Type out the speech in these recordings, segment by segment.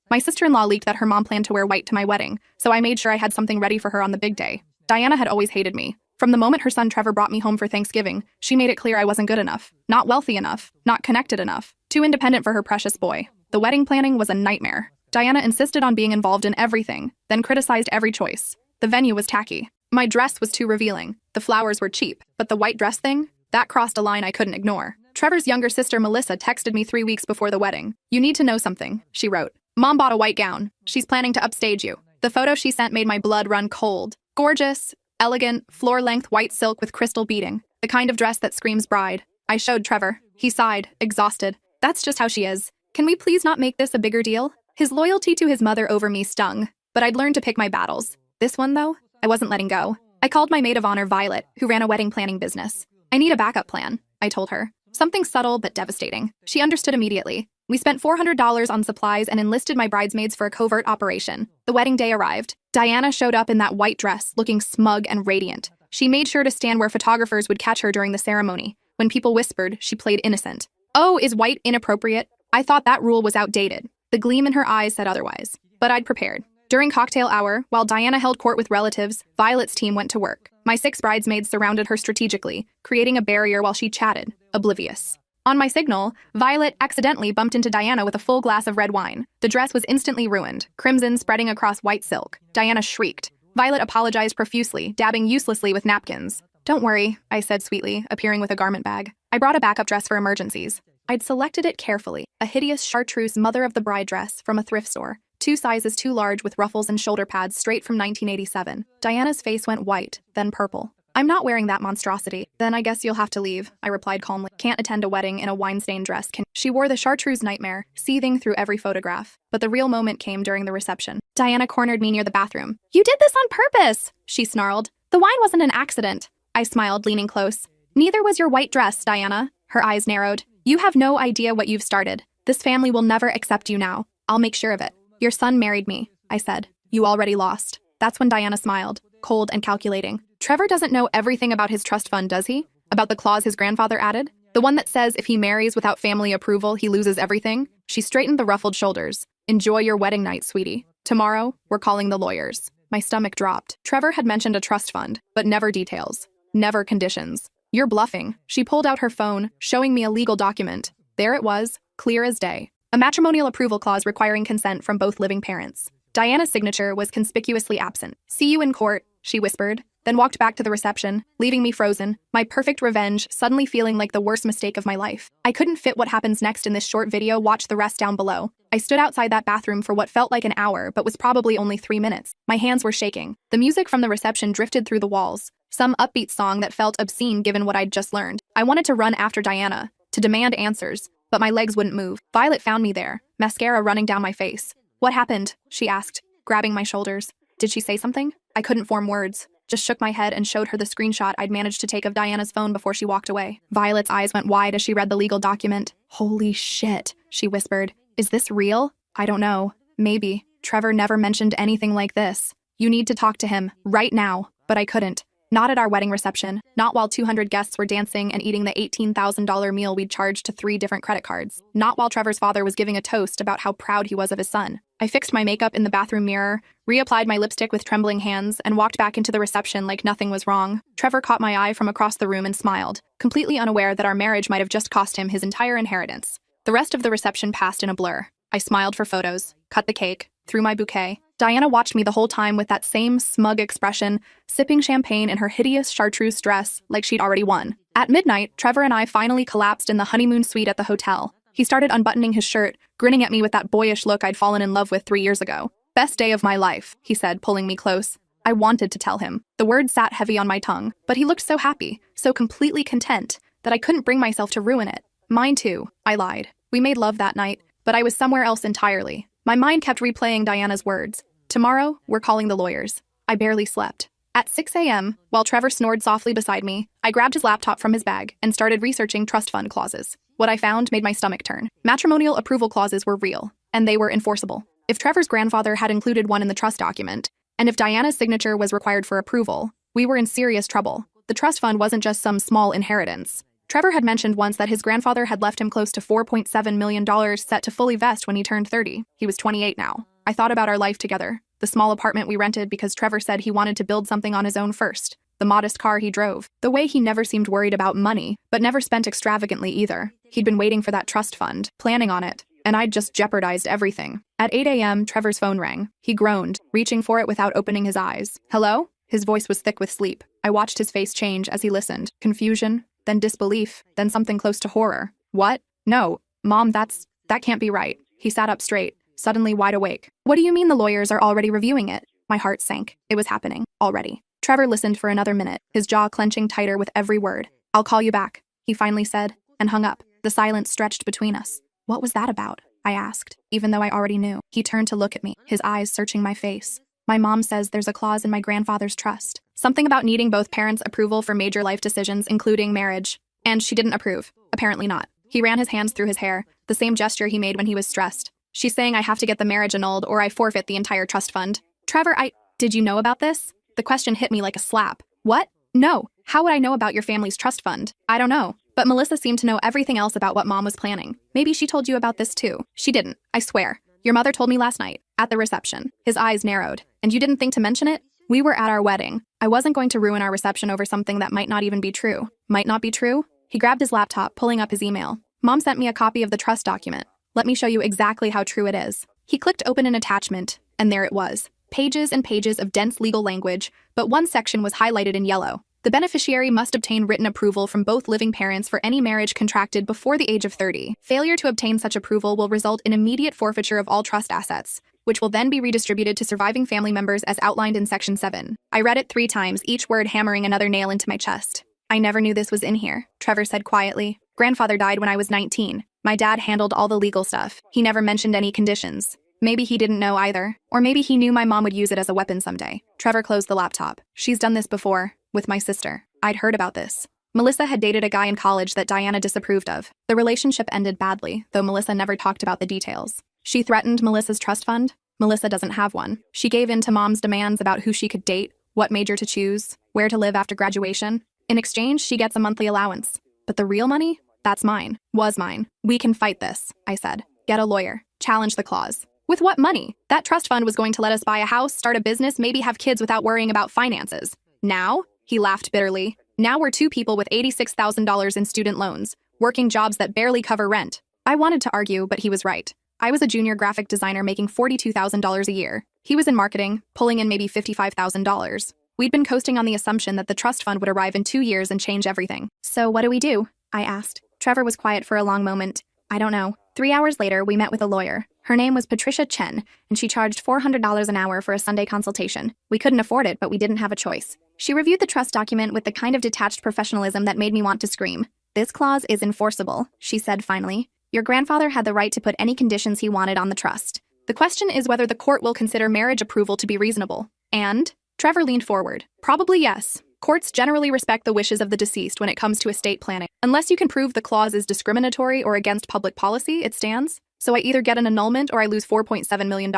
My sister-in-law leaked that her mom planned to wear white to my wedding, so I made sure I had something ready for her on the big day. Diana had always hated me. From the moment her son Trevor brought me home for Thanksgiving, she made it clear I wasn't good enough, not wealthy enough, not connected enough, too independent for her precious boy. The wedding planning was a nightmare. Diana insisted on being involved in everything, then criticized every choice. The venue was tacky. My dress was too revealing. The flowers were cheap, but the white dress thing? That crossed a line I couldn't ignore. Trevor's younger sister Melissa texted me 3 weeks before the wedding. "You need to know something," she wrote. "Mom bought a white gown. She's planning to upstage you." The photo she sent made my blood run cold. Gorgeous, elegant, floor-length white silk with crystal beading. The kind of dress that screams bride. I showed Trevor. He sighed, exhausted. "That's just how she is. Can we please not make this a bigger deal?" His loyalty to his mother over me stung, but I'd learned to pick my battles. This one, though, I wasn't letting go. I called my maid of honor, Violet, who ran a wedding planning business. "I need a backup plan," I told her. Something subtle but devastating. She understood immediately. We spent $400 on supplies and enlisted my bridesmaids for a covert operation. The wedding day arrived. Diana showed up in that white dress, looking smug and radiant. She made sure to stand where photographers would catch her during the ceremony. When people whispered, she played innocent. "Oh, is white inappropriate?" I thought that rule was outdated. The gleam in her eyes said otherwise. But I'd prepared. During cocktail hour, while Diana held court with relatives, Violet's team went to work. My 6 bridesmaids surrounded her strategically, creating a barrier while she chatted, oblivious. On my signal, Violet accidentally bumped into Diana with a full glass of red wine. The dress was instantly ruined, crimson spreading across white silk. Diana shrieked. Violet apologized profusely, dabbing uselessly with napkins. "Don't worry," I said sweetly, appearing with a garment bag. I brought a backup dress for emergencies. I'd selected it carefully, a hideous chartreuse mother-of-the-bride dress from a thrift store. 2 sizes too large with ruffles and shoulder pads straight from 1987. Diana's face went white, then purple. "I'm not wearing that monstrosity." "Then I guess you'll have to leave," I replied calmly. "Can't attend a wedding in a wine-stained dress, can..." She wore the chartreuse nightmare, seething through every photograph. But the real moment came during the reception. Diana cornered me near the bathroom. "You did this on purpose," she snarled. "The wine wasn't an accident." I smiled, leaning close. "Neither was your white dress, Diana." Her eyes narrowed. "You have no idea what you've started. This family will never accept you now. I'll make sure of it." "Your son married me," I said. "You already lost." That's when Diana smiled, cold and calculating. "Trevor doesn't know everything about his trust fund, does he? About the clause his grandfather added? The one that says if he marries without family approval, he loses everything?" She straightened the ruffled shoulders. "Enjoy your wedding night, sweetie. Tomorrow, we're calling the lawyers." My stomach dropped. Trevor had mentioned a trust fund, but never details. Never conditions. "You're bluffing." She pulled out her phone, showing me a legal document. There it was, clear as day. A matrimonial approval clause requiring consent from both living parents. Diana's signature was conspicuously absent. "See you in court," she whispered, then walked back to the reception, leaving me frozen, my perfect revenge suddenly feeling like the worst mistake of my life. I couldn't fit what happens next in this short video, watch the rest down below. I stood outside that bathroom for what felt like an hour, but was probably only 3 minutes. My hands were shaking. The music from the reception drifted through the walls, some upbeat song that felt obscene given what I'd just learned. I wanted to run after Diana, to demand answers, but my legs wouldn't move. Violet found me there, mascara running down my face. "What happened?" she asked, grabbing my shoulders. "Did she say something?" I couldn't form words, just shook my head and showed her the screenshot I'd managed to take of Diana's phone before she walked away. Violet's eyes went wide as she read the legal document. "Holy shit," she whispered. "Is this real?" "I don't know. Maybe. Trevor never mentioned anything like this. You need to talk to him, right now." But I couldn't. Not at our wedding reception, not while 200 guests were dancing and eating the $18,000 meal we'd charged to 3 different credit cards, not while Trevor's father was giving a toast about how proud he was of his son. I fixed my makeup in the bathroom mirror, reapplied my lipstick with trembling hands, and walked back into the reception like nothing was wrong. Trevor caught my eye from across the room and smiled, completely unaware that our marriage might have just cost him his entire inheritance. The rest of the reception passed in a blur. I smiled for photos, cut the cake, threw my bouquet. Diana watched me the whole time with that same smug expression, sipping champagne in her hideous chartreuse dress like she'd already won. At midnight, Trevor and I finally collapsed in the honeymoon suite at the hotel. He started unbuttoning his shirt, grinning at me with that boyish look I'd fallen in love with 3 years ago. "Best day of my life," he said, pulling me close. I wanted to tell him. The word sat heavy on my tongue, but he looked so happy, so completely content, that I couldn't bring myself to ruin it. "Mine too," I lied. "We made love that night, but I was somewhere else entirely." My mind kept replaying Diana's words. "Tomorrow, we're calling the lawyers." I barely slept. At 6 a.m., while Trevor snored softly beside me, I grabbed his laptop from his bag and started researching trust fund clauses. What I found made my stomach turn. Matrimonial approval clauses were real, and they were enforceable. If Trevor's grandfather had included one in the trust document, and if Diana's signature was required for approval, we were in serious trouble. The trust fund wasn't just some small inheritance. Trevor had mentioned once that his grandfather had left him close to $4.7 million set to fully vest when he turned 30. He was 28 now. I thought about our life together, the small apartment we rented because Trevor said he wanted to build something on his own first, the modest car he drove, the way he never seemed worried about money, but never spent extravagantly either. He'd been waiting for that trust fund, planning on it, and I'd just jeopardized everything. At 8 a.m., Trevor's phone rang. He groaned, reaching for it without opening his eyes. Hello? His voice was thick with sleep. I watched his face change as he listened. Confusion, then disbelief, then something close to horror. What? No, Mom, that can't be right. He sat up straight, suddenly wide awake. What do you mean the lawyers are already reviewing it? My heart sank. It was happening, already. Trevor listened for another minute, his jaw clenching tighter with every word. I'll call you back, he finally said, and hung up. The silence stretched between us. What was that about? I asked, even though I already knew. He turned to look at me, his eyes searching my face. My mom says there's a clause in my grandfather's trust. Something about needing both parents' approval for major life decisions, including marriage. And she didn't approve. Apparently not. He ran his hands through his hair, the same gesture he made when he was stressed. She's saying I have to get the marriage annulled or I forfeit the entire trust fund. Trevor, did you know about this? The question hit me like a slap. What? No. How would I know about your family's trust fund? I don't know. But Melissa seemed to know everything else about what Mom was planning. Maybe she told you about this too. She didn't. I swear. Your mother told me last night, at the reception. His eyes narrowed. And you didn't think to mention it? We were at our wedding. I wasn't going to ruin our reception over something that might not even be true. Might not be true? He grabbed his laptop, pulling up his email. Mom sent me a copy of the trust document. Let me show you exactly how true it is. He clicked open an attachment, and there it was. Pages and pages of dense legal language, but one section was highlighted in yellow. The beneficiary must obtain written approval from both living parents for any marriage contracted before the age of 30. Failure to obtain such approval will result in immediate forfeiture of all trust assets, which will then be redistributed to surviving family members as outlined in Section 7. I read it 3 times, each word hammering another nail into my chest. I never knew this was in here, Trevor said quietly. Grandfather died when I was 19. My dad handled all the legal stuff. He never mentioned any conditions. Maybe he didn't know either. Or maybe he knew my mom would use it as a weapon someday. Trevor closed the laptop. She's done this before. With my sister. I'd heard about this. Melissa had dated a guy in college that Diana disapproved of. The relationship ended badly, though Melissa never talked about the details. She threatened Melissa's trust fund. Melissa doesn't have one. She gave in to Mom's demands about who she could date, what major to choose, where to live after graduation. In exchange, she gets a monthly allowance. But the real money? That's mine. Was mine. We can fight this, I said. Get a lawyer. Challenge the clause. With what money? That trust fund was going to let us buy a house, start a business, maybe have kids without worrying about finances. Now? He laughed bitterly. Now we're 2 people with $86,000 in student loans, working jobs that barely cover rent. I wanted to argue, but he was right. I was a junior graphic designer making $42,000 a year. He was in marketing, pulling in maybe $55,000. We'd been coasting on the assumption that the trust fund would arrive in 2 years and change everything. So what do we do? I asked. Trevor was quiet for a long moment. I don't know. 3 hours later, we met with a lawyer. Her name was Patricia Chen, and she charged $400 an hour for a Sunday consultation. We couldn't afford it, but we didn't have a choice. She reviewed the trust document with the kind of detached professionalism that made me want to scream. This clause is enforceable, she said finally. Your grandfather had the right to put any conditions he wanted on the trust. The question is whether the court will consider marriage approval to be reasonable. And? Trevor leaned forward. Probably yes. Courts generally respect the wishes of the deceased when it comes to estate planning. Unless you can prove the clause is discriminatory or against public policy, it stands. So I either get an annulment or I lose $4.7 million.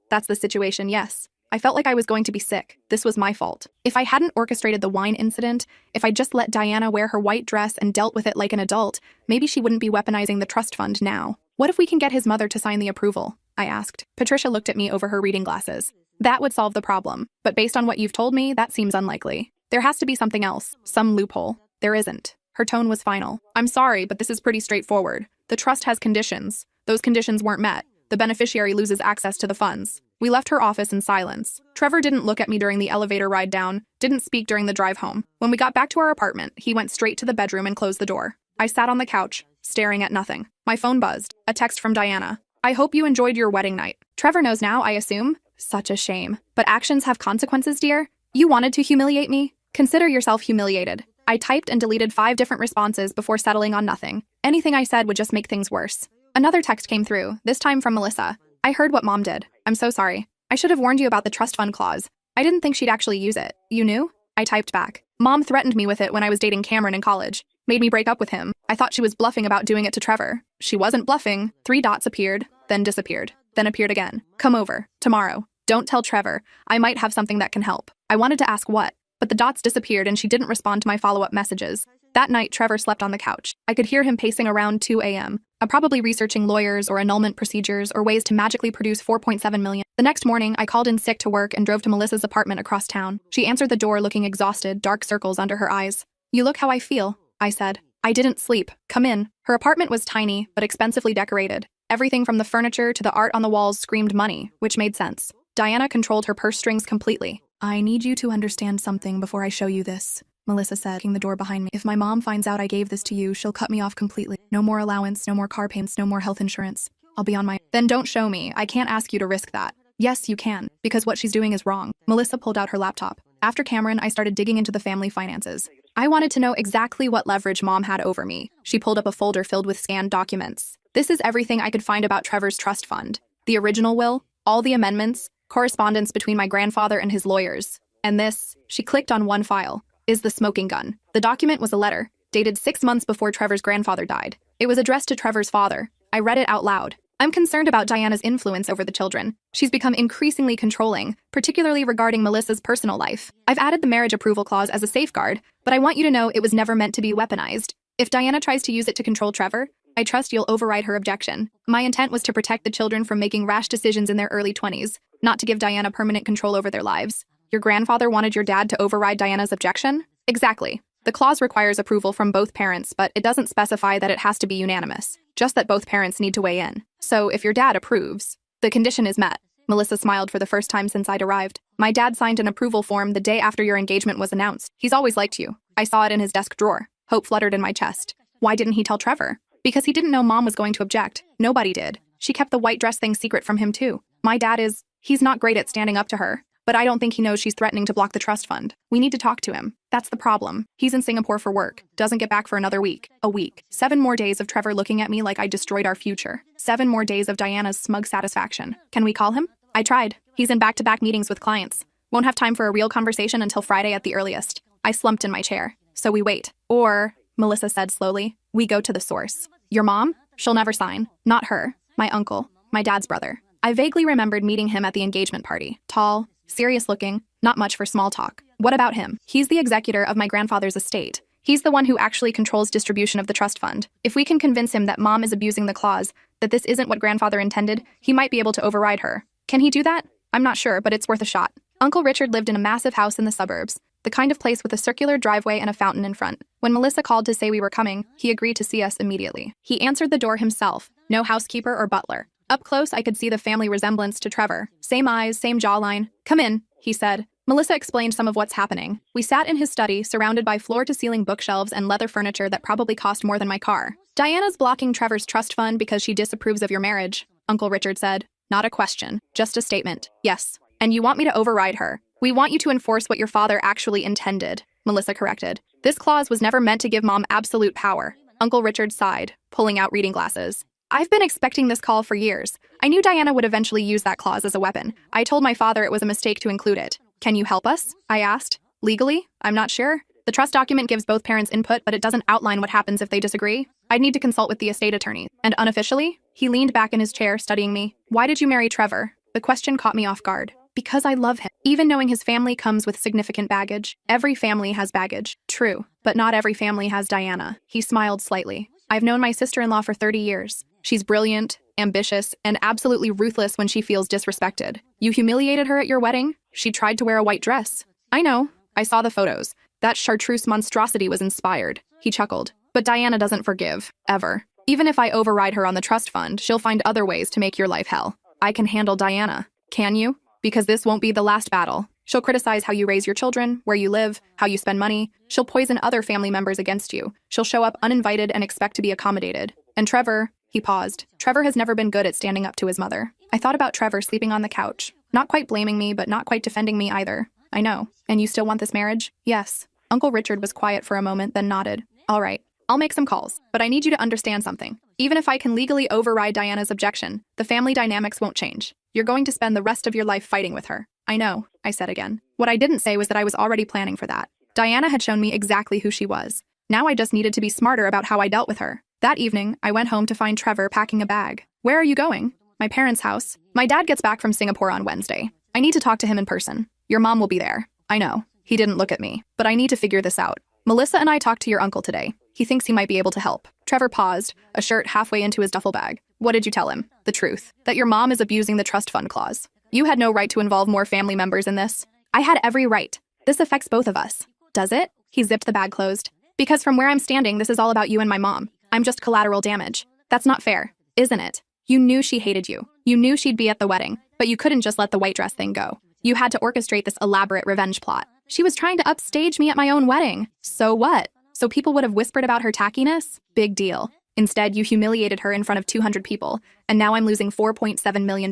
That's the situation, yes. I felt like I was going to be sick. This was my fault. If I hadn't orchestrated the wine incident, if I just let Diana wear her white dress and dealt with it like an adult, maybe she wouldn't be weaponizing the trust fund now. What if we can get his mother to sign the approval? I asked. Patricia looked at me over her reading glasses. That would solve the problem. But based on what you've told me, that seems unlikely. There has to be something else. Some loophole. There isn't. Her tone was final. I'm sorry, but this is pretty straightforward. The trust has conditions. Those conditions weren't met. The beneficiary loses access to the funds. We left her office in silence. Trevor didn't look at me during the elevator ride down, didn't speak during the drive home. When we got back to our apartment, he went straight to the bedroom and closed the door. I sat on the couch, staring at nothing. My phone buzzed. A text from Diana. I hope you enjoyed your wedding night. Trevor knows now, I assume. Such a shame. But actions have consequences, dear. You wanted to humiliate me? Consider yourself humiliated. I typed and deleted 5 different responses before settling on nothing. Anything I said would just make things worse. Another text came through, this time from Melissa. I heard what Mom did. I'm so sorry. I should have warned you about the trust fund clause. I didn't think she'd actually use it. You knew? I typed back. Mom threatened me with it when I was dating Cameron in college. Made me break up with him. I thought she was bluffing about doing it to Trevor. She wasn't bluffing. 3 dots appeared, then disappeared, then appeared again. Come over. Tomorrow. Don't tell Trevor. I might have something that can help. I wanted to ask what, but the dots disappeared and she didn't respond to my follow-up messages. That night, Trevor slept on the couch. I could hear him pacing around 2 a.m., probably researching lawyers or annulment procedures or ways to magically produce 4.7 million. The next morning, I called in sick to work and drove to Melissa's apartment across town. She answered the door looking exhausted, dark circles under her eyes. "You look how I feel," I said. "I didn't sleep. Come in." Her apartment was tiny, but expensively decorated. Everything from the furniture to the art on the walls screamed money, which made sense. Diana controlled her purse strings completely. "I need you to understand something before I show you this," Melissa said, kicking the door behind me. "If my mom finds out I gave this to you, she'll cut me off completely. No more allowance, no more car payments, no more health insurance. I'll be on my—" "Then don't show me. I can't ask you to risk that." "Yes, you can, because what she's doing is wrong." Melissa pulled out her laptop. After Cameron, I started digging into the family finances. I wanted to know exactly what leverage Mom had over me. She pulled up a folder filled with scanned documents. This is everything I could find about Trevor's trust fund. The original will, all the amendments, correspondence between my grandfather and his lawyers. And this, she clicked on one file, is the smoking gun. The document was a letter, dated 6 months before Trevor's grandfather died. It was addressed to Trevor's father. I read it out loud. "I'm concerned about Diana's influence over the children. She's become increasingly controlling, particularly regarding Melissa's personal life. I've added the marriage approval clause as a safeguard, but I want you to know it was never meant to be weaponized. If Diana tries to use it to control Trevor, I trust you'll override her objection. My intent was to protect the children from making rash decisions in their early 20s, not to give Diana permanent control over their lives." "Your grandfather wanted your dad to override Diana's objection?" "Exactly. The clause requires approval from both parents, but it doesn't specify that it has to be unanimous, just that both parents need to weigh in. So if your dad approves, the condition is met." Melissa smiled for the first time since I'd arrived. "My dad signed an approval form the day after your engagement was announced. He's always liked you. I saw it in his desk drawer." Hope fluttered in my chest. "Why didn't he tell Trevor?" "Because he didn't know Mom was going to object. Nobody did. She kept the white dress thing secret from him too. My dad he's not great at standing up to her. But I don't think he knows she's threatening to block the trust fund. We need to talk to him. That's the problem. He's in Singapore for work. Doesn't get back for another week. A week. 7 more days of Trevor looking at me like I destroyed our future. 7 more days of Diana's smug satisfaction. Can we call him?" I tried. "He's in back-to-back meetings with clients. Won't have time for a real conversation until Friday at the earliest." I slumped in my chair. "So we wait. Or," Melissa said slowly, "we go to the source. Your mom? She'll never sign. Not her. My uncle. My dad's brother." I vaguely remembered meeting him at the engagement party. Tall, serious-looking, not much for small talk. "What about him?" "He's the executor of my grandfather's estate. He's the one who actually controls distribution of the trust fund. If we can convince him that Mom is abusing the clause, that this isn't what grandfather intended, he might be able to override her. Can he do that? I'm not sure, but it's worth a shot." Uncle Richard lived in a massive house in the suburbs, the kind of place with a circular driveway and a fountain in front. When Melissa called to say we were coming, he agreed to see us immediately. He answered the door himself, no housekeeper or butler. Up close, I could see the family resemblance to Trevor. Same eyes, same jawline. "Come in," he said. Melissa explained some of what's happening. We sat in his study, surrounded by floor-to-ceiling bookshelves and leather furniture that probably cost more than my car. "Diana's blocking Trevor's trust fund because she disapproves of your marriage," Uncle Richard said. "Not a question, just a statement. Yes. And you want me to override her. We want you to enforce what your father actually intended," Melissa corrected. "This clause was never meant to give Mom absolute power." Uncle Richard sighed, pulling out reading glasses. "I've been expecting this call for years. I knew Diana would eventually use that clause as a weapon. I told my father it was a mistake to include it." "Can you help us?" I asked. "Legally? I'm not sure. The trust document gives both parents input, but it doesn't outline what happens if they disagree. I'd need to consult with the estate attorney." "And unofficially?" He leaned back in his chair, studying me. "Why did you marry Trevor?" The question caught me off guard. "Because I love him." Even knowing his family comes with significant baggage. Every family has baggage. True. But not every family has Diana. He smiled slightly. "I've known my sister-in-law for 30 years. She's brilliant, ambitious, and absolutely ruthless when she feels disrespected. You humiliated her at your wedding? She tried to wear a white dress." "I know. I saw the photos. That chartreuse monstrosity was inspired." He chuckled. "But Diana doesn't forgive. Ever. Even if I override her on the trust fund, she'll find other ways to make your life hell. I can handle Diana. Can you? Because this won't be the last battle. She'll criticize how you raise your children, where you live, how you spend money. She'll poison other family members against you. She'll show up uninvited and expect to be accommodated. And Trevor," he paused. "Trevor has never been good at standing up to his mother." I thought about Trevor sleeping on the couch. Not quite blaming me, but not quite defending me either. "I know. And you still want this marriage?" "Yes." Uncle Richard was quiet for a moment, then nodded. "All right. I'll make some calls. But I need you to understand something. Even if I can legally override Diana's objection, the family dynamics won't change. You're going to spend the rest of your life fighting with her." "I know," I said again. What I didn't say was that I was already planning for that. Diana had shown me exactly who she was. Now I just needed to be smarter about how I dealt with her. That evening, I went home to find Trevor packing a bag. "Where are you going?" "My parents' house. My dad gets back from Singapore on Wednesday. I need to talk to him in person. Your mom will be there." "I know." He didn't look at me. "But I need to figure this out." Melissa and I talked to your uncle today. He thinks he might be able to help. Trevor paused, a shirt halfway into his duffel bag. What did you tell him? The truth. That your mom is abusing the trust fund clause. You had no right to involve more family members in this. I had every right. This affects both of us. Does it? He zipped the bag closed. Because from where I'm standing, this is all about you and my mom. I'm just collateral damage. That's not fair, isn't it? You knew she hated you. You knew she'd be at the wedding, but you couldn't just let the white dress thing go. You had to orchestrate this elaborate revenge plot. She was trying to upstage me at my own wedding. So what? So people would have whispered about her tackiness? Big deal. Instead, you humiliated her in front of 200 people, and now I'm losing $4.7 million.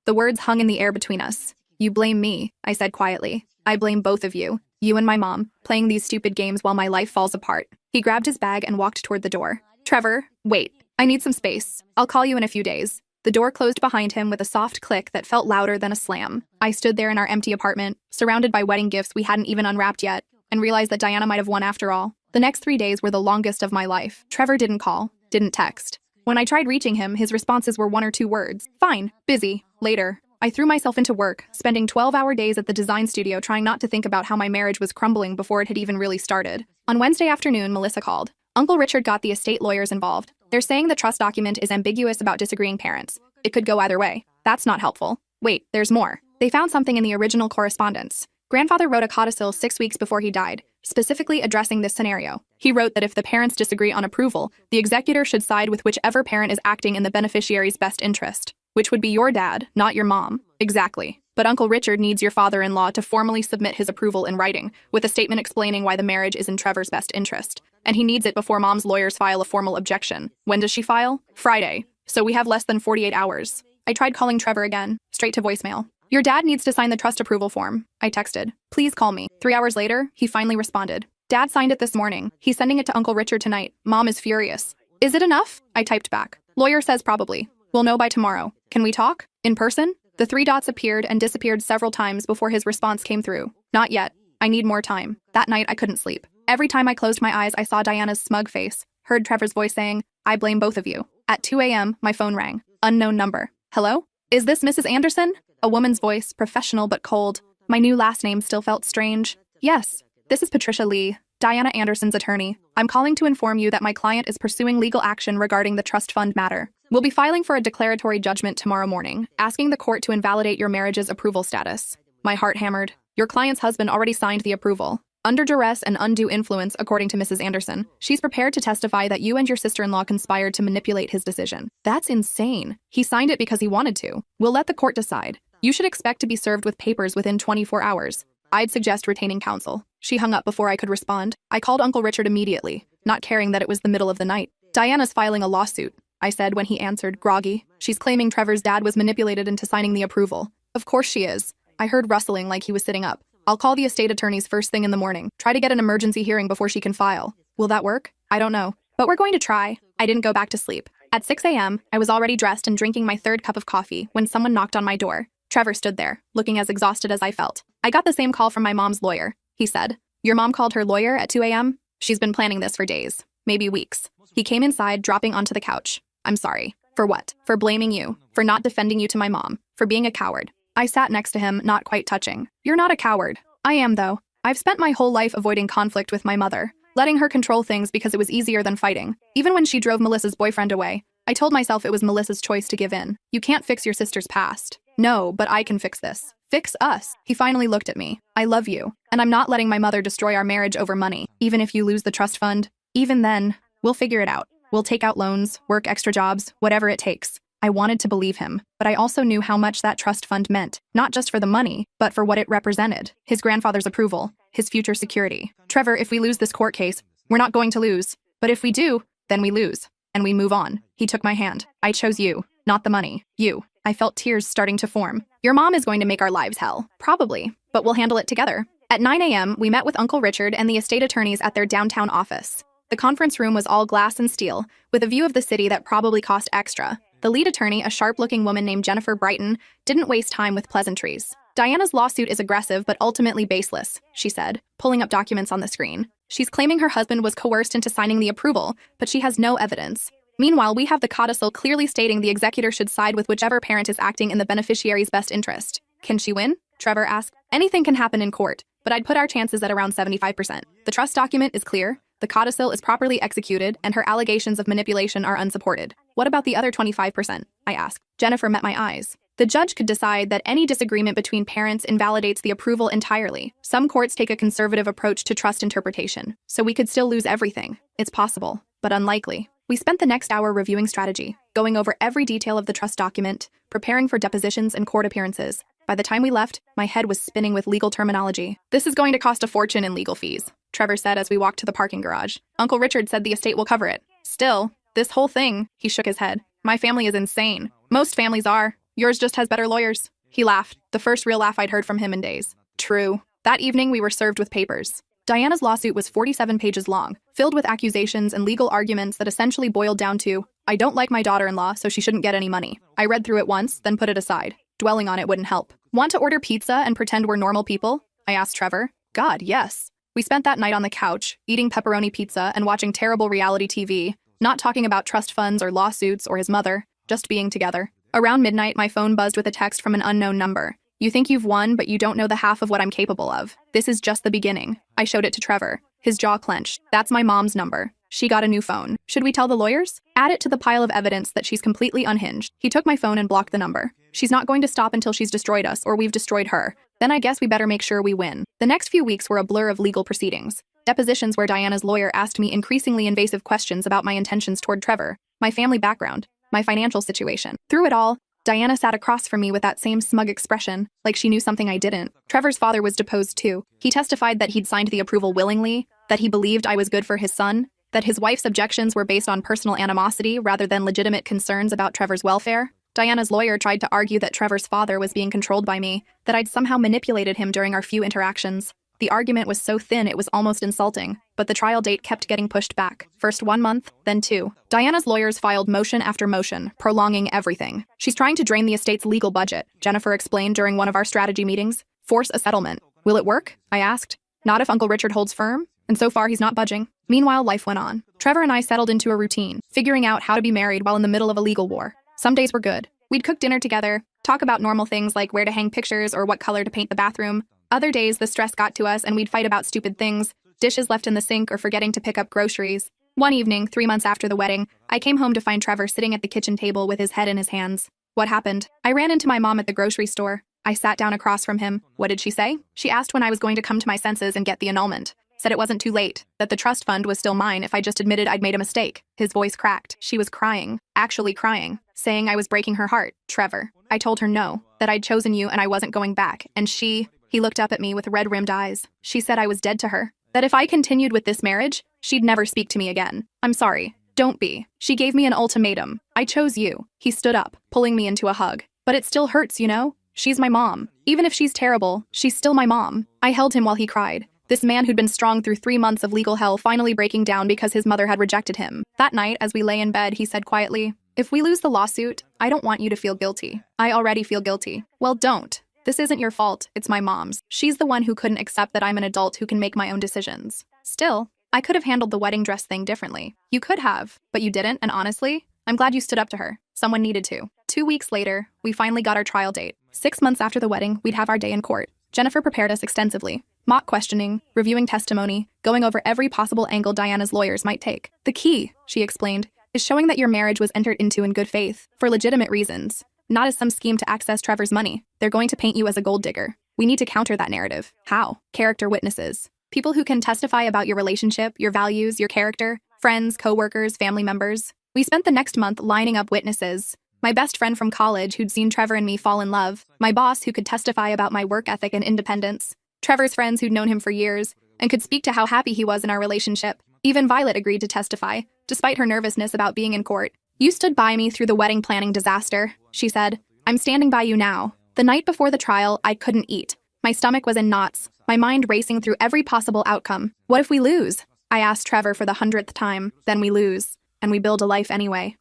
The words hung in the air between us. You blame me, I said quietly. I blame both of you, you and my mom, playing these stupid games while my life falls apart. He grabbed his bag and walked toward the door. Trevor, wait. I need some space. I'll call you in a few days. The door closed behind him with a soft click that felt louder than a slam. I stood there in our empty apartment, surrounded by wedding gifts we hadn't even unwrapped yet, and realized that Diana might have won after all. The next 3 days were the longest of my life. Trevor didn't call, didn't text. When I tried reaching him, his responses were 1 or 2 words. Fine, busy, later. I threw myself into work, spending 12-hour days at the design studio trying not to think about how my marriage was crumbling before it had even really started. On Wednesday afternoon, Melissa called. Uncle Richard got the estate lawyers involved. They're saying the trust document is ambiguous about disagreeing parents. It could go either way. That's not helpful. Wait, there's more. They found something in the original correspondence. Grandfather wrote a codicil 6 weeks before he died, specifically addressing this scenario. He wrote that if the parents disagree on approval, the executor should side with whichever parent is acting in the beneficiary's best interest, which would be your dad, not your mom. Exactly. But Uncle Richard needs your father-in-law to formally submit his approval in writing, with a statement explaining why the marriage is in Trevor's best interest. And he needs it before mom's lawyers file a formal objection. When does she file? Friday. So we have less than 48 hours. I tried calling Trevor again, straight to voicemail. Your dad needs to sign the trust approval form, I texted. Please call me. 3 hours later, he finally responded. Dad signed it this morning. He's sending it to Uncle Richard tonight. Mom is furious. Is it enough? I typed back. Lawyer says probably. We'll know by tomorrow. Can we talk? In person? The 3 dots appeared and disappeared several times before his response came through. Not yet. I need more time. That night, I couldn't sleep. Every time I closed my eyes, I saw Diana's smug face, heard Trevor's voice saying, I blame both of you. At 2 a.m., my phone rang. Unknown number. Hello? Is this Mrs. Anderson? A woman's voice, professional but cold. My new last name still felt strange. Yes. This is Patricia Lee, Diana Anderson's attorney. I'm calling to inform you that my client is pursuing legal action regarding the trust fund matter. We'll be filing for a declaratory judgment tomorrow morning, asking the court to invalidate your marriage's approval status. My heart hammered. Your client's husband already signed the approval. Under duress and undue influence, according to Mrs. Anderson, she's prepared to testify that you and your sister-in-law conspired to manipulate his decision. That's insane. He signed it because he wanted to. We'll let the court decide. You should expect to be served with papers within 24 hours. I'd suggest retaining counsel. She hung up before I could respond. I called Uncle Richard immediately, not caring that it was the middle of the night. Diana's filing a lawsuit, I said when he answered, groggy. She's claiming Trevor's dad was manipulated into signing the approval. Of course she is. I heard rustling like he was sitting up. I'll call the estate attorneys first thing in the morning. Try to get an emergency hearing before she can file. Will that work? I don't know. But we're going to try. I didn't go back to sleep. At 6 a.m., I was already dressed and drinking my 3rd cup of coffee when someone knocked on my door. Trevor stood there, looking as exhausted as I felt. I got the same call from my mom's lawyer. He said, Your mom called her lawyer at 2 a.m.? She's been planning this for days, maybe weeks. He came inside, dropping onto the couch. I'm sorry. For what? For blaming you. For not defending you to my mom. For being a coward. I sat next to him, not quite touching. You're not a coward. I am, though. I've spent my whole life avoiding conflict with my mother, letting her control things because it was easier than fighting. Even when she drove Melissa's boyfriend away, I told myself it was Melissa's choice to give in. You can't fix your sister's past. No, but I can fix this. Fix us. He finally looked at me. I love you, and I'm not letting my mother destroy our marriage over money, even if you lose the trust fund. Even then, we'll figure it out. We'll take out loans, work extra jobs, whatever it takes. I wanted to believe him, but I also knew how much that trust fund meant, not just for the money, but for what it represented. His grandfather's approval, his future security. Trevor, if we lose this court case, we're not going to lose. But if we do, then we lose. And we move on. He took my hand. I chose you, not the money. You. I felt tears starting to form. Your mom is going to make our lives hell. Probably. But we'll handle it together. At 9 a.m., we met with Uncle Richard and the estate attorneys at their downtown office. The conference room was all glass and steel, with a view of the city that probably cost extra. The lead attorney, a sharp-looking woman named Jennifer Brighton, didn't waste time with pleasantries. Diana's lawsuit is aggressive but ultimately baseless, she said, pulling up documents on the screen. She's claiming her husband was coerced into signing the approval, but she has no evidence. Meanwhile, we have the codicil clearly stating the executor should side with whichever parent is acting in the beneficiary's best interest. Can she win? Trevor asked. Anything can happen in court. but I'd put our chances at around 75%. The trust document is clear, the codicil is properly executed, and her allegations of manipulation are unsupported. What about the other 25%? I asked. Jennifer met my eyes. The judge could decide that any disagreement between parents invalidates the approval entirely. Some courts take a conservative approach to trust interpretation, so we could still lose everything. It's possible, but unlikely. We spent the next hour reviewing strategy, going over every detail of the trust document, preparing for depositions and court appearances. By the time we left, my head was spinning with legal terminology. This is going to cost a fortune in legal fees, Trevor said as we walked to the parking garage. Uncle Richard said the estate will cover it. Still, this whole thing, he shook his head. My family is insane. Most families are. Yours just has better lawyers. He laughed, the first real laugh I'd heard from him in days. True. That evening, we were served with papers. Diana's lawsuit was 47 pages long, filled with accusations and legal arguments that essentially boiled down to, I don't like my daughter-in-law, so she shouldn't get any money. I read through it once, then put it aside. Dwelling on it wouldn't help. Want to order pizza and pretend we're normal people? I asked Trevor. God, yes. We spent that night on the couch, eating pepperoni pizza and watching terrible reality TV, not talking about trust funds or lawsuits or his mother, just being together. Around midnight, my phone buzzed with a text from an unknown number. You think you've won, but you don't know the half of what I'm capable of. This is just the beginning. I showed it to Trevor. His jaw clenched. That's my mom's number. She got a new phone. Should we tell the lawyers? Add it to the pile of evidence that she's completely unhinged. He took my phone and blocked the number. She's not going to stop until she's destroyed us, or we've destroyed her. Then I guess we better make sure we win. The next few weeks were a blur of legal proceedings. Depositions where Diana's lawyer asked me increasingly invasive questions about my intentions toward Trevor, my family background, my financial situation. Through it all, Diana sat across from me with that same smug expression, like she knew something I didn't. Trevor's father was deposed too. He testified that he'd signed the approval willingly, that he believed I was good for his son, that his wife's objections were based on personal animosity rather than legitimate concerns about Trevor's welfare. Diana's lawyer tried to argue that Trevor's father was being controlled by me, that I'd somehow manipulated him during our few interactions. The argument was so thin it was almost insulting, but the trial date kept getting pushed back. First 1 month, then 2. Diana's lawyers filed motion after motion, prolonging everything. She's trying to drain the estate's legal budget, Jennifer explained during one of our strategy meetings. Force a settlement. Will it work? I asked. Not if Uncle Richard holds firm. And so far, he's not budging. Meanwhile, life went on. Trevor and I settled into a routine, figuring out how to be married while in the middle of a legal war. Some days were good. We'd cook dinner together, talk about normal things like where to hang pictures or what color to paint the bathroom. Other days, the stress got to us and we'd fight about stupid things, dishes left in the sink or forgetting to pick up groceries. One evening, 3 months after the wedding, I came home to find Trevor sitting at the kitchen table with his head in his hands. What happened? I ran into my mom at the grocery store. I sat down across from him. What did she say? She asked when I was going to come to my senses and get the annulment. Said it wasn't too late, that the trust fund was still mine if I just admitted I'd made a mistake. His voice cracked. She was crying, actually crying, saying I was breaking her heart. Trevor. I told her no, that I'd chosen you and I wasn't going back, and he looked up at me with red-rimmed eyes. She said I was dead to her, that if I continued with this marriage, she'd never speak to me again. I'm sorry. Don't be. She gave me an ultimatum. I chose you. He stood up, pulling me into a hug. But it still hurts, you know? She's my mom. Even if she's terrible, she's still my mom. I held him while he cried. This man who'd been strong through 3 months of legal hell finally breaking down because his mother had rejected him. That night, as we lay in bed, he said quietly, if we lose the lawsuit, I don't want you to feel guilty. I already feel guilty. Well, don't. This isn't your fault, it's my mom's. She's the one who couldn't accept that I'm an adult who can make my own decisions. Still, I could have handled the wedding dress thing differently. You could have, but you didn't, and honestly, I'm glad you stood up to her. Someone needed to. 2 weeks later, we finally got our trial date. 6 months after the wedding, we'd have our day in court. Jennifer prepared us extensively. Mock questioning, reviewing testimony, going over every possible angle Diana's lawyers might take. The key, she explained, is showing that your marriage was entered into in good faith, for legitimate reasons. Not as some scheme to access Trevor's money. They're going to paint you as a gold digger. We need to counter that narrative. How? Character witnesses. People who can testify about your relationship, your values, your character, friends, co-workers, family members. We spent the next month lining up witnesses. My best friend from college who'd seen Trevor and me fall in love. My boss who could testify about my work ethic and independence. Trevor's friends who'd known him for years and could speak to how happy he was in our relationship. Even Violet agreed to testify, despite her nervousness about being in court. You stood by me through the wedding planning disaster, she said. I'm standing by you now. The night before the trial, I couldn't eat. My stomach was in knots, my mind racing through every possible outcome. What if we lose? I asked Trevor for the 100th time. Then we lose, and we build a life anyway.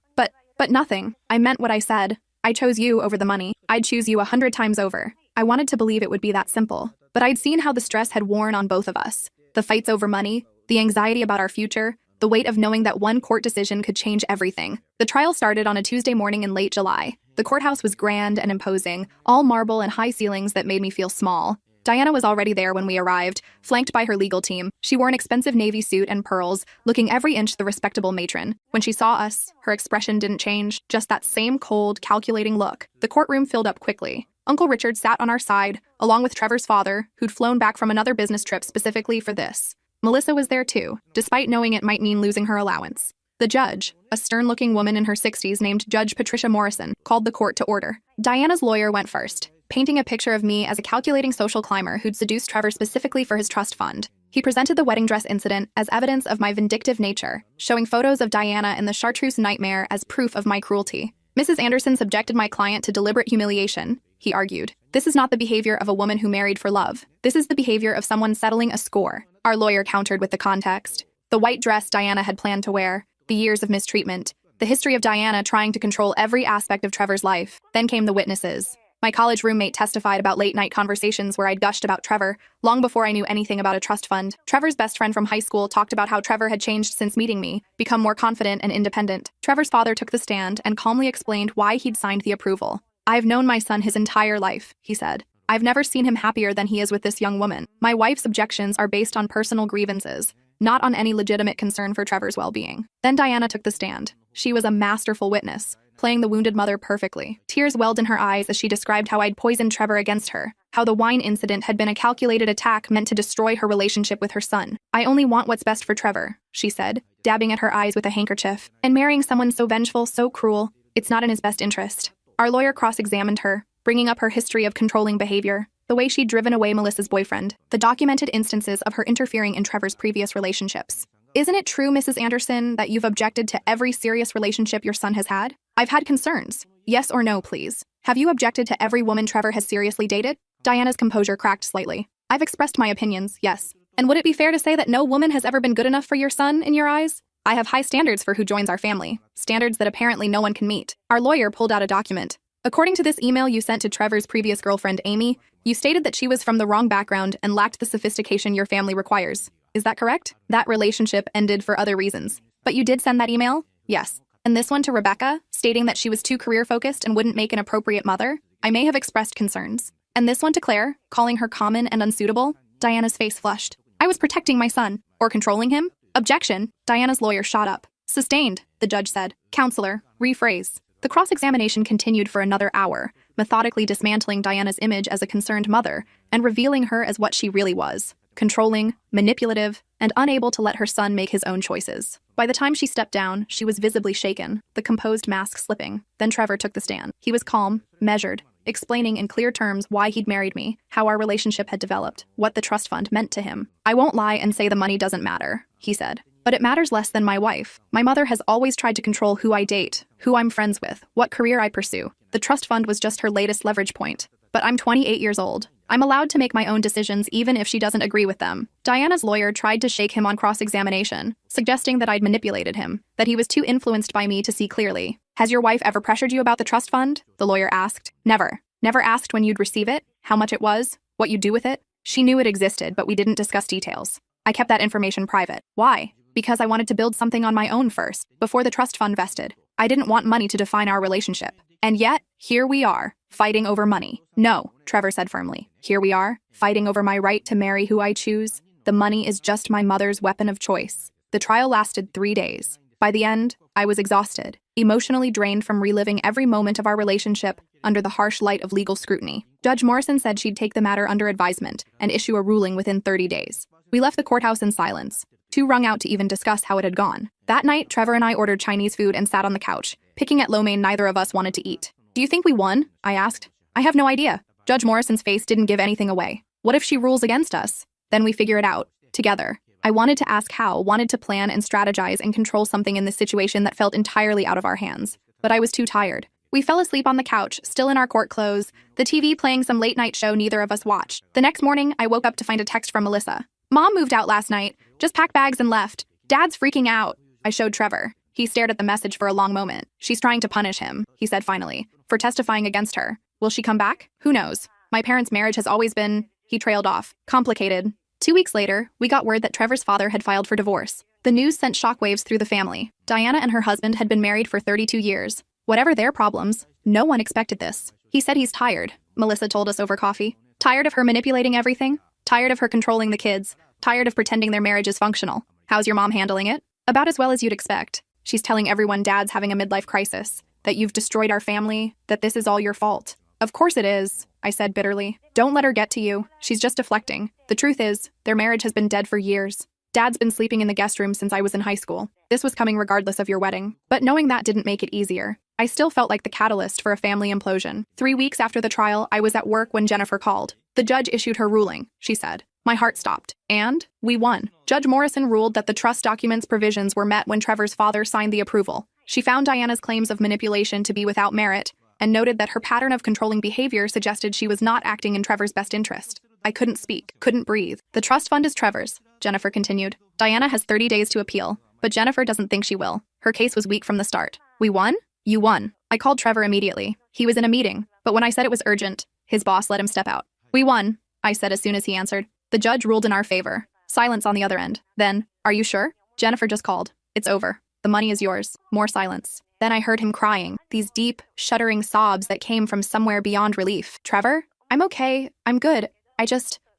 But nothing. I meant what I said. I chose you over the money. I'd choose you 100 times over. I wanted to believe it would be that simple. But I'd seen how the stress had worn on both of us. The fights over money, the anxiety about our future, the weight of knowing that one court decision could change everything. The trial started on a Tuesday morning in late July. The courthouse was grand and imposing, all marble and high ceilings that made me feel small. Diana was already there when we arrived, flanked by her legal team. She wore an expensive navy suit and pearls, looking every inch the respectable matron. When she saw us, her expression didn't change, just that same cold, calculating look. The courtroom filled up quickly. Uncle Richard sat on our side, along with Trevor's father, who'd flown back from another business trip specifically for this. Melissa was there too, despite knowing it might mean losing her allowance. The judge, a stern-looking woman in her 60s named Judge Patricia Morrison, called the court to order. Diana's lawyer went first, painting a picture of me as a calculating social climber who'd seduced Trevor specifically for his trust fund. He presented the wedding dress incident as evidence of my vindictive nature, showing photos of Diana in the chartreuse nightmare as proof of my cruelty. Mrs. Anderson subjected my client to deliberate humiliation, he argued. This is not the behavior of a woman who married for love. This is the behavior of someone settling a score. Our lawyer countered with the context. The white dress Diana had planned to wear, the years of mistreatment, the history of Diana trying to control every aspect of Trevor's life. Then came the witnesses. My college roommate testified about late-night conversations where I'd gushed about Trevor, long before I knew anything about a trust fund. Trevor's best friend from high school talked about how Trevor had changed since meeting me, become more confident and independent. Trevor's father took the stand and calmly explained why he'd signed the approval. "I've known my son his entire life," he said. "I've never seen him happier than he is with this young woman. My wife's objections are based on personal grievances, not on any legitimate concern for Trevor's well-being." Then Diana took the stand. She was a masterful witness, playing the wounded mother perfectly. Tears welled in her eyes as she described how I'd poisoned Trevor against her, how the wine incident had been a calculated attack meant to destroy her relationship with her son. "I only want what's best for Trevor," she said, dabbing at her eyes with a handkerchief. "And marrying someone so vengeful, so cruel, it's not in his best interest." Our lawyer cross-examined her, bringing up her history of controlling behavior, the way she'd driven away Melissa's boyfriend, the documented instances of her interfering in Trevor's previous relationships. "Isn't it true, Mrs. Anderson, that you've objected to every serious relationship your son has had?" "I've had concerns. Yes or no, please. Have you objected to every woman Trevor has seriously dated?" Diana's composure cracked slightly. "I've expressed my opinions, yes. And would it be fair to say that no woman has ever been good enough for your son, in your eyes? I have high standards for who joins our family, standards that apparently no one can meet." Our lawyer pulled out a document. "According to this email you sent to Trevor's previous girlfriend, Amy, you stated that she was from the wrong background and lacked the sophistication your family requires. Is that correct? That relationship ended for other reasons. But you did send that email?" "Yes. And this one to Rebecca, stating that she was too career-focused and wouldn't make an appropriate mother? I may have expressed concerns. And this one to Claire, calling her common and unsuitable?" Diana's face flushed. "I was protecting my son. Or controlling him?" "Objection." Diana's lawyer shot up. "Sustained," the judge said. "Counselor, rephrase." The cross-examination continued for another hour, methodically dismantling Diana's image as a concerned mother and revealing her as what she really was: controlling, manipulative, and unable to let her son make his own choices. By the time she stepped down, she was visibly shaken, the composed mask slipping. Then Trevor took the stand. He was calm, measured, explaining in clear terms why he'd married me, how our relationship had developed, what the trust fund meant to him. "I won't lie and say the money doesn't matter," he said. "But it matters less than my wife. My mother has always tried to control who I date, who I'm friends with, what career I pursue. The trust fund was just her latest leverage point. But I'm 28 years old. I'm allowed to make my own decisions even if she doesn't agree with them." Diana's lawyer tried to shake him on cross-examination, suggesting that I'd manipulated him, that he was too influenced by me to see clearly. "Has your wife ever pressured you about the trust fund?" the lawyer asked. "Never. Never asked when you'd receive it, how much it was, what you'd do with it? She knew it existed, but we didn't discuss details. I kept that information private. Why? Because I wanted to build something on my own first, before the trust fund vested. I didn't want money to define our relationship. And yet, here we are, fighting over money." "No," Trevor said firmly. "Here we are, fighting over my right to marry who I choose. The money is just my mother's weapon of choice." The trial lasted 3 days. By the end, I was exhausted, emotionally drained from reliving every moment of our relationship under the harsh light of legal scrutiny. Judge Morrison said she'd take the matter under advisement and issue a ruling within 30 days. We left the courthouse in silence, too wrung out to even discuss how it had gone. That night, Trevor and I ordered Chinese food and sat on the couch, picking at lo mein neither of us wanted to eat. "Do you think we won?" I asked. "I have no idea." Judge Morrison's face didn't give anything away. "What if she rules against us? Then we figure it out, together." I wanted to ask how, wanted to plan and strategize and control something in this situation that felt entirely out of our hands. But I was too tired. We fell asleep on the couch, still in our court clothes, the TV playing some late-night show neither of us watched. The next morning, I woke up to find a text from Melissa. "Mom moved out last night, just packed bags and left. Dad's freaking out." I showed Trevor. He stared at the message for a long moment. "She's trying to punish him," he said finally, "for testifying against her. Will she come back? Who knows? My parents' marriage has always been," he trailed off, "complicated." 2 weeks later, we got word that Trevor's father had filed for divorce. The news sent shockwaves through the family. Diana and her husband had been married for 32 years. Whatever their problems, no one expected this. "He said he's tired," Melissa told us over coffee. Tired of her manipulating everything? Tired of her controlling the kids? Tired of pretending their marriage is functional? How's your mom handling it? About as well as you'd expect. She's telling everyone Dad's having a midlife crisis, that you've destroyed our family, that this is all your fault. Of course it is, I said bitterly. Don't let her get to you. She's just deflecting. The truth is, their marriage has been dead for years. Dad's been sleeping in the guest room since I was in high school. This was coming regardless of your wedding. But knowing that didn't make it easier. I still felt like the catalyst for a family implosion. 3 weeks after the trial, I was at work when Jennifer called. The judge issued her ruling, she said. My heart stopped. And we won. Judge Morrison ruled that the trust documents provisions were met when Trevor's father signed the approval. She found Diana's claims of manipulation to be without merit and noted that her pattern of controlling behavior suggested she was not acting in Trevor's best interest. I couldn't speak, couldn't breathe. The trust fund is Trevor's, Jennifer continued. Diana has 30 days to appeal, but Jennifer doesn't think she will. Her case was weak from the start. We won? You won. I called Trevor immediately. He was in a meeting, but when I said it was urgent, his boss let him step out. We won, I said as soon as he answered. The judge ruled in our favor. Silence on the other end. Then, are you sure? Jennifer just called. It's over. The money is yours. More silence. Then I heard him crying, these deep, shuddering sobs that came from somewhere beyond relief. Trevor? I'm okay. I'm good.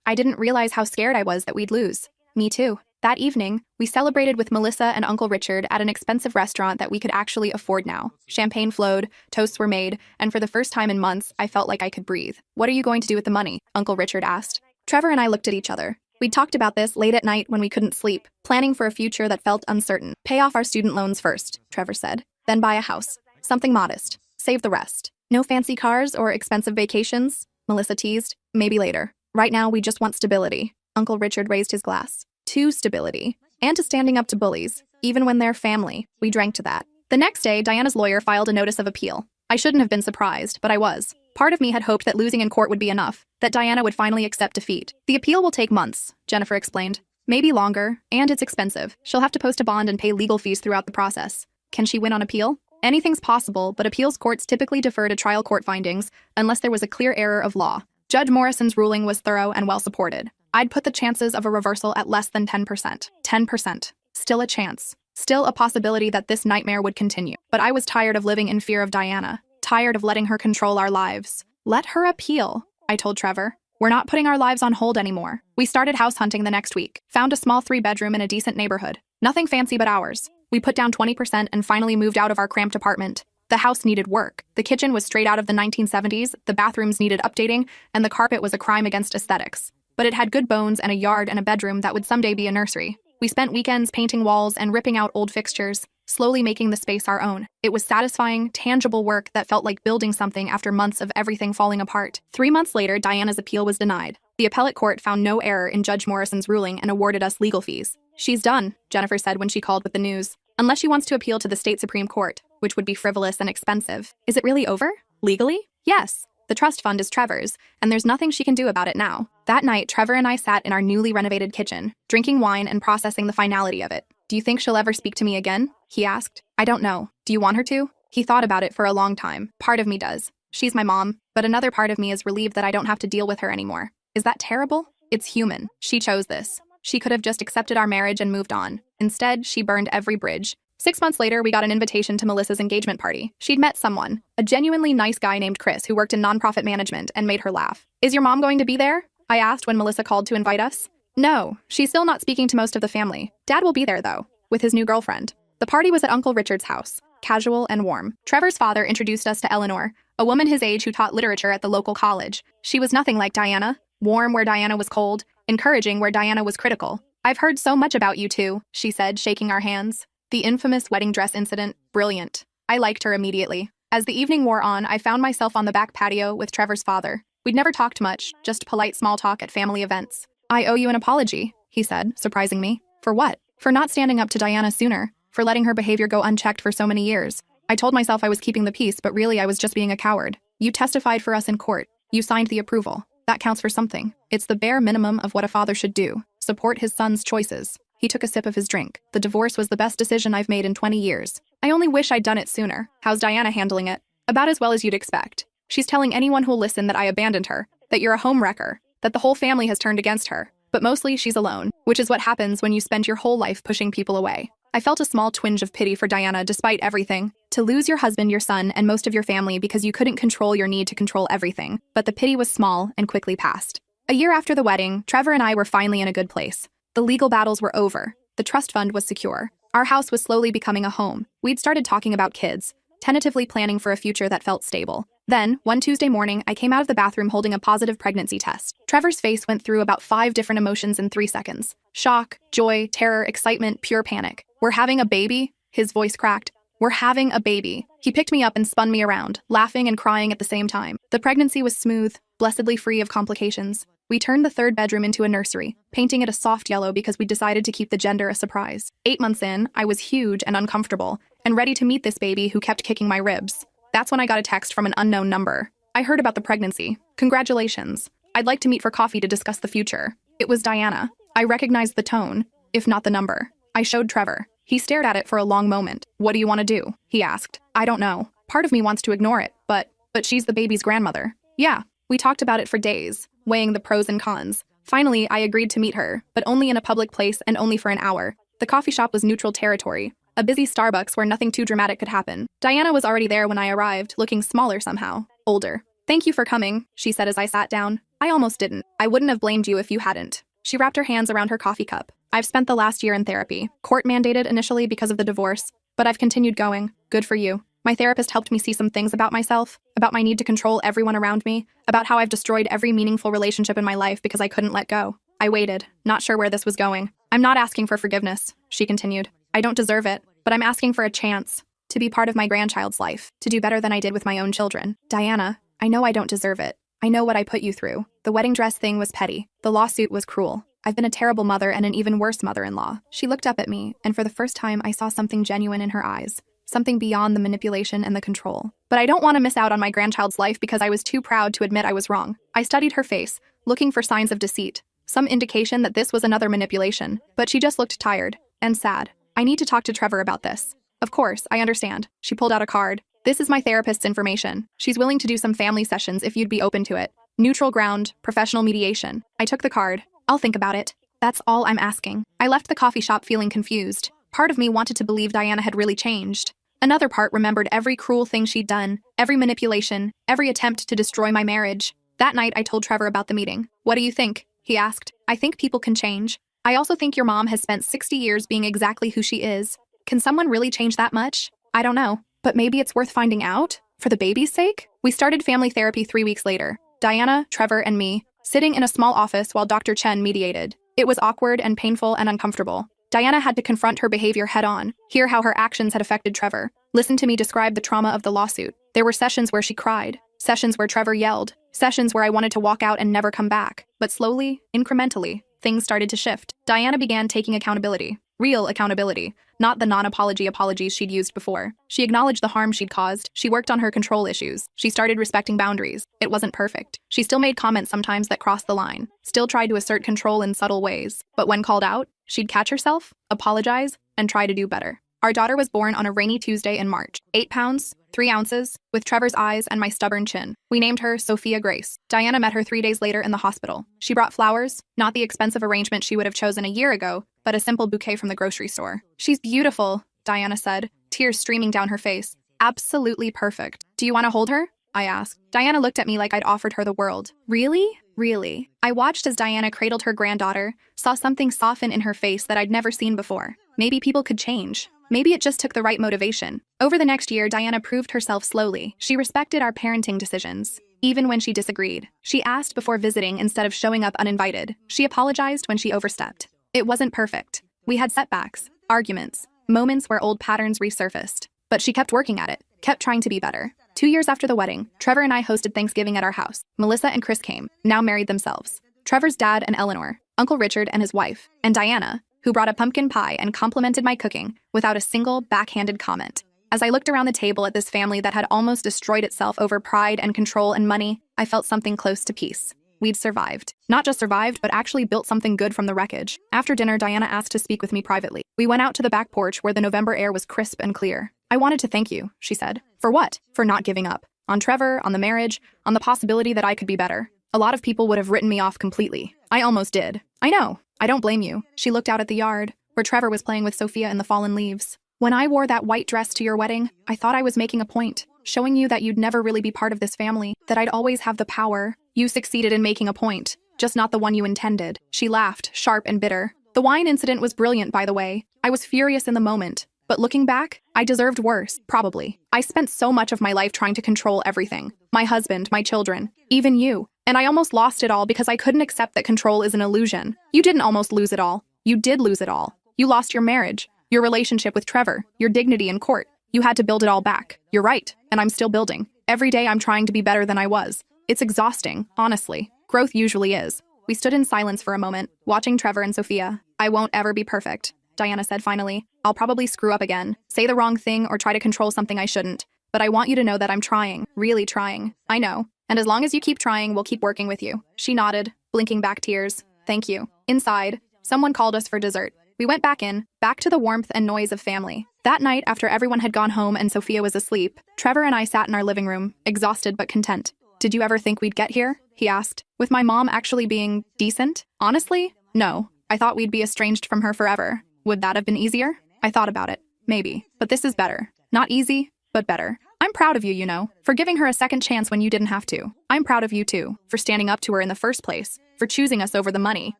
I didn't realize how scared I was that we'd lose. Me too. That evening, we celebrated with Melissa and Uncle Richard at an expensive restaurant that we could actually afford now. Champagne flowed, toasts were made, and for the first time in months, I felt like I could breathe. What are you going to do with the money? Uncle Richard asked. Trevor and I looked at each other. We'd talked about this late at night when we couldn't sleep, planning for a future that felt uncertain. Pay off our student loans first, Trevor said. Then buy a house. Something modest. Save the rest. No fancy cars or expensive vacations, Melissa teased. Maybe later. Right now, we just want stability. Uncle Richard raised his glass. To stability. And to standing up to bullies. Even when they're family. We drank to that. The next day, Diana's lawyer filed a notice of appeal. I shouldn't have been surprised, but I was. Part of me had hoped that losing in court would be enough, that Diana would finally accept defeat. The appeal will take months, Jennifer explained. Maybe longer, and it's expensive. She'll have to post a bond and pay legal fees throughout the process. Can she win on appeal? Anything's possible, but appeals courts typically defer to trial court findings unless there was a clear error of law. Judge Morrison's ruling was thorough and well supported. I'd put the chances of a reversal at less than 10%. 10%. Still a chance. Still a possibility that this nightmare would continue. But I was tired of living in fear of Diana. Tired of letting her control our lives. Let her appeal, I told Trevor. We're not putting our lives on hold anymore. We started house hunting the next week. Found a small 3-bedroom in a decent neighborhood. Nothing fancy but ours. We put down 20% and finally moved out of our cramped apartment. The house needed work. The kitchen was straight out of the 1970s, the bathrooms needed updating, and the carpet was a crime against aesthetics. But it had good bones and a yard and a bedroom that would someday be a nursery. We spent weekends painting walls and ripping out old fixtures, slowly making the space our own. It was satisfying, tangible work that felt like building something after months of everything falling apart. 3 months later, Diana's appeal was denied. The appellate court found no error in Judge Morrison's ruling and awarded us legal fees. She's done, Jennifer said when she called with the news. Unless she wants to appeal to the state Supreme Court, which would be frivolous and expensive. Is it really over? Legally? Yes. The trust fund is Trevor's, and there's nothing she can do about it now. That night, Trevor and I sat in our newly renovated kitchen, drinking wine and processing the finality of it. Do you think she'll ever speak to me again? He asked. I don't know. Do you want her to? He thought about it for a long time. Part of me does. She's my mom, but another part of me is relieved that I don't have to deal with her anymore. Is that terrible? It's human. She chose this. She could have just accepted our marriage and moved on. Instead, she burned every bridge. 6 months later, we got an invitation to Melissa's engagement party. She'd met someone, a genuinely nice guy named Chris who worked in nonprofit management and made her laugh. Is your mom going to be there? I asked when Melissa called to invite us. No, she's still not speaking to most of the family. Dad will be there, though, with his new girlfriend. The party was at Uncle Richard's house, casual and warm. Trevor's father introduced us to Eleanor, a woman his age who taught literature at the local college. She was nothing like Diana, warm where Diana was cold, encouraging where Diana was critical. I've heard so much about you two, she said, shaking our hands. The infamous wedding dress incident, brilliant. I liked her immediately. As the evening wore on, I found myself on the back patio with Trevor's father. We'd never talked much, just polite small talk at family events. I owe you an apology, he said, surprising me. For what? For not standing up to Diana sooner, for letting her behavior go unchecked for so many years. I told myself I was keeping the peace, but really I was just being a coward. You testified for us in court. You signed the approval. That counts for something. It's the bare minimum of what a father should do. Support his son's choices. He took a sip of his drink. The divorce was the best decision I've made in 20 years. I only wish I'd done it sooner. How's Diana handling it? About as well as you'd expect. She's telling anyone who'll listen that I abandoned her, that you're a home wrecker, that the whole family has turned against her. But mostly she's alone, which is what happens when you spend your whole life pushing people away. I felt a small twinge of pity for Diana despite everything. To lose your husband, your son, and most of your family because you couldn't control your need to control everything. But the pity was small and quickly passed. A year after the wedding, Trevor and I were finally in a good place. The legal battles were over. The trust fund was secure. Our house was slowly becoming a home. We'd started talking about kids, tentatively planning for a future that felt stable. Then, one Tuesday morning, I came out of the bathroom holding a positive pregnancy test. Trevor's face went through about 5 different emotions in 3 seconds. Shock, joy, terror, excitement, pure panic. "We're having a baby?" His voice cracked. "We're having a baby." He picked me up and spun me around, laughing and crying at the same time. The pregnancy was smooth, blessedly free of complications. We turned the 3rd bedroom into a nursery, painting it a soft yellow because we decided to keep the gender a surprise. 8 months in, I was huge and uncomfortable, and ready to meet this baby who kept kicking my ribs. That's when I got a text from an unknown number. I heard about the pregnancy. "Congratulations. I'd like to meet for coffee to discuss the future." It was Diana. I recognized the tone, if not the number. I showed Trevor. He stared at it for a long moment. "What do you want to do?" he asked. "I don't know. Part of me wants to ignore it, but she's the baby's grandmother." "Yeah." We talked about it for days, weighing the pros and cons. Finally, I agreed to meet her, but only in a public place and only for an hour. The coffee shop was neutral territory, a busy Starbucks where nothing too dramatic could happen. Diana was already there when I arrived, looking smaller somehow, older. "Thank you for coming," she said as I sat down. "I almost didn't. I wouldn't have blamed you if you hadn't." She wrapped her hands around her coffee cup. "I've spent the last year in therapy, court-mandated initially because of the divorce, but I've continued going. Good for you. My therapist helped me see some things about myself, about my need to control everyone around me, about how I've destroyed every meaningful relationship in my life because I couldn't let go." I waited, not sure where this was going. "I'm not asking for forgiveness," she continued. "I don't deserve it, but I'm asking for a chance to be part of my grandchild's life, to do better than I did with my own children." "Diana, I know I don't deserve it. I know what I put you through. The wedding dress thing was petty. The lawsuit was cruel. I've been a terrible mother and an even worse mother-in-law." She looked up at me, and for the first time I saw something genuine in her eyes. Something beyond the manipulation and the control. "But I don't want to miss out on my grandchild's life because I was too proud to admit I was wrong." I studied her face, looking for signs of deceit, some indication that this was another manipulation, but she just looked tired and sad. "I need to talk to Trevor about this." "Of course, I understand." She pulled out a card. "This is my therapist's information. She's willing to do some family sessions if you'd be open to it. Neutral ground, professional mediation." I took the card. "I'll think about it. That's all I'm asking." I left the coffee shop feeling confused. Part of me wanted to believe Diana had really changed. Another part remembered every cruel thing she'd done, every manipulation, every attempt to destroy my marriage. That night, I told Trevor about the meeting. "What do you think?" he asked. "I think people can change. I also think your mom has spent 60 years being exactly who she is. Can someone really change that much? I don't know, but maybe it's worth finding out? For the baby's sake?" We started family therapy 3 weeks later. Diana, Trevor, and me, sitting in a small office while Dr. Chen mediated. It was awkward and painful and uncomfortable. Diana had to confront her behavior head-on, hear how her actions had affected Trevor, listen to me describe the trauma of the lawsuit. There were sessions where she cried, sessions where Trevor yelled, sessions where I wanted to walk out and never come back. But slowly, incrementally, things started to shift. Diana began taking accountability. Real accountability, not the non-apology apologies she'd used before. She acknowledged the harm she'd caused. She worked on her control issues. She started respecting boundaries. It wasn't perfect. She still made comments sometimes that crossed the line, still tried to assert control in subtle ways. But when called out, she'd catch herself, apologize, and try to do better. Our daughter was born on a rainy Tuesday in March. 8 pounds, 3 ounces, with Trevor's eyes and my stubborn chin. We named her Sophia Grace. Diana met her 3 days later in the hospital. She brought flowers, not the expensive arrangement she would have chosen a year ago, but a simple bouquet from the grocery store. "She's beautiful," Diana said, tears streaming down her face. "Absolutely perfect. Do you want to hold her?" I asked. Diana looked at me like I'd offered her the world. "Really? Really?" I watched as Diana cradled her granddaughter, saw something soften in her face that I'd never seen before. Maybe people could change. Maybe it just took the right motivation. Over the next year, Diana proved herself slowly. She respected our parenting decisions, even when she disagreed. She asked before visiting instead of showing up uninvited. She apologized when she overstepped. It wasn't perfect. We had setbacks, arguments, moments where old patterns resurfaced. But she kept working at it, kept trying to be better. 2 years after the wedding, Trevor and I hosted Thanksgiving at our house. Melissa and Chris came, now married themselves. Trevor's dad and Eleanor, Uncle Richard and his wife, and Diana, who brought a pumpkin pie and complimented my cooking without a single backhanded comment. As I looked around the table at this family that had almost destroyed itself over pride and control and money, I felt something close to peace. We'd survived. Not just survived, but actually built something good from the wreckage. After dinner, Diana asked to speak with me privately. We went out to the back porch where the November air was crisp and clear. "I wanted to thank you," she said. "For what?" "For not giving up. On Trevor, on the marriage, on the possibility that I could be better. A lot of people would have written me off completely. I almost did. I know. I don't blame you." She looked out at the yard, where Trevor was playing with Sophia in the fallen leaves. When I wore that white dress to your wedding, I thought I was making a point, showing you that you'd never really be part of this family, that I'd always have the power. You succeeded in making a point, just not the one you intended." She laughed, sharp and bitter. The wine incident was brilliant, by the way. I was furious in the moment. But looking back, I deserved worse, probably. I spent so much of my life trying to control everything. My husband, my children, even you. And I almost lost it all because I couldn't accept that control is an illusion. You didn't almost lose it all. You did lose it all. You lost your marriage, your relationship with Trevor, your dignity in court. You had to build it all back. You're right, and I'm still building. Every day I'm trying to be better than I was. It's exhausting, honestly. Growth usually is. We stood in silence for a moment, watching Trevor and Sophia. "I won't ever be perfect," Diana said finally. "I'll probably screw up again, say the wrong thing, or try to control something I shouldn't. But I want you to know that I'm trying, really trying. I know. And as long as you keep trying, we'll keep working with you." She nodded, blinking back tears. "Thank you." Inside, someone called us for dessert. We went back in, back to the warmth and noise of family. That night, after everyone had gone home and Sophia was asleep, Trevor and I sat in our living room, exhausted but content. "Did you ever think we'd get here?" he asked. "With my mom actually being decent? Honestly, no. I thought we'd be estranged from her forever. Would that have been easier? I thought about it. Maybe. But this is better. Not easy, but better. I'm proud of you, you know, for giving her a second chance when you didn't have to. I'm proud of you, too, for standing up to her in the first place, for choosing us over the money.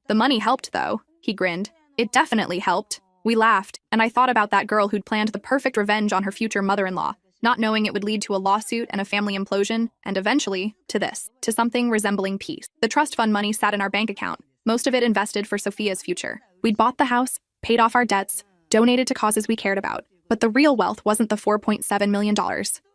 The money helped, though." He grinned. "It definitely helped." We laughed, and I thought about that girl who'd planned the perfect revenge on her future mother-in-law, not knowing it would lead to a lawsuit and a family implosion, and eventually, to this, to something resembling peace. The trust fund money sat in our bank account, most of it invested for Sophia's future. We'd bought the house, paid off our debts, donated to causes we cared about. But the real wealth wasn't the $4.7 million.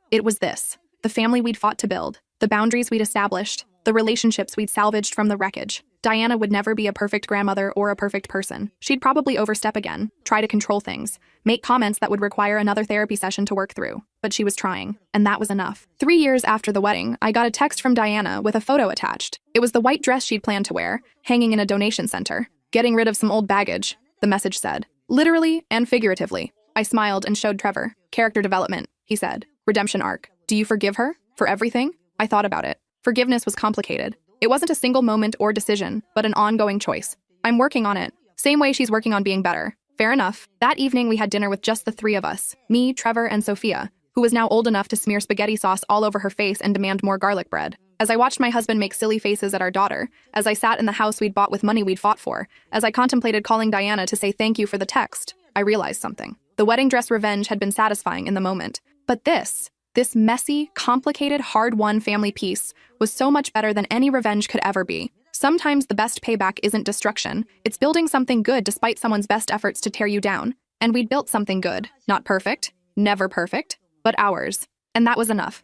It was this: the family we'd fought to build, the boundaries we'd established, the relationships we'd salvaged from the wreckage. Diana would never be a perfect grandmother or a perfect person. She'd probably overstep again, try to control things, make comments that would require another therapy session to work through. But she was trying, and that was enough. 3 years after the wedding, I got a text from Diana with a photo attached. It was the white dress she'd planned to wear, hanging in a donation center. "Getting rid of some old baggage," the message said. Literally and figuratively. I smiled and showed Trevor. "Character development," he said. "Redemption arc. Do you forgive her? For everything?" I thought about it. Forgiveness was complicated. It wasn't a single moment or decision, but an ongoing choice. I'm working on it. Same way she's working on being better. Fair enough. That evening we had dinner with just the three of us. Me, Trevor, and Sophia, who was now old enough to smear spaghetti sauce all over her face and demand more garlic bread. As I watched my husband make silly faces at our daughter, as I sat in the house we'd bought with money we'd fought for, as I contemplated calling Diana to say thank you for the text, I realized something. The wedding dress revenge had been satisfying in the moment. But this messy, complicated, hard-won family peace was so much better than any revenge could ever be. Sometimes the best payback isn't destruction. It's building something good despite someone's best efforts to tear you down. And we'd built something good. Not perfect, never perfect, but ours. And that was enough.